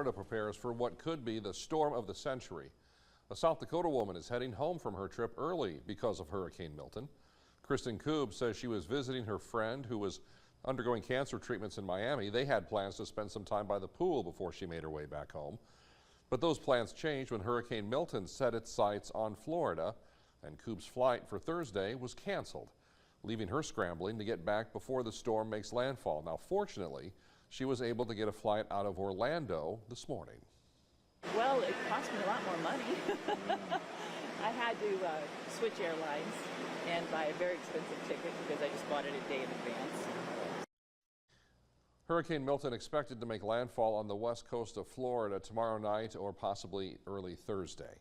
Florida prepares for what could be the storm of the century. A South Dakota woman is heading home from her trip early because of Hurricane Milton. Kristen Koob says she was visiting her friend who was undergoing cancer treatments in Miami. They had plans to spend some time by the pool before she made her way back home. But those plans changed when Hurricane Milton set its sights on Florida, and Koob's flight for Thursday was canceled, leaving her scrambling to get back before the storm makes landfall. Now, fortunately, she was able to get a flight out of Orlando this morning. Well, it cost me a lot more money. I had to switch airlines and buy a very expensive ticket because I just bought it a day in advance. Hurricane Milton expected to make landfall on the west coast of Florida tomorrow night or possibly early Thursday.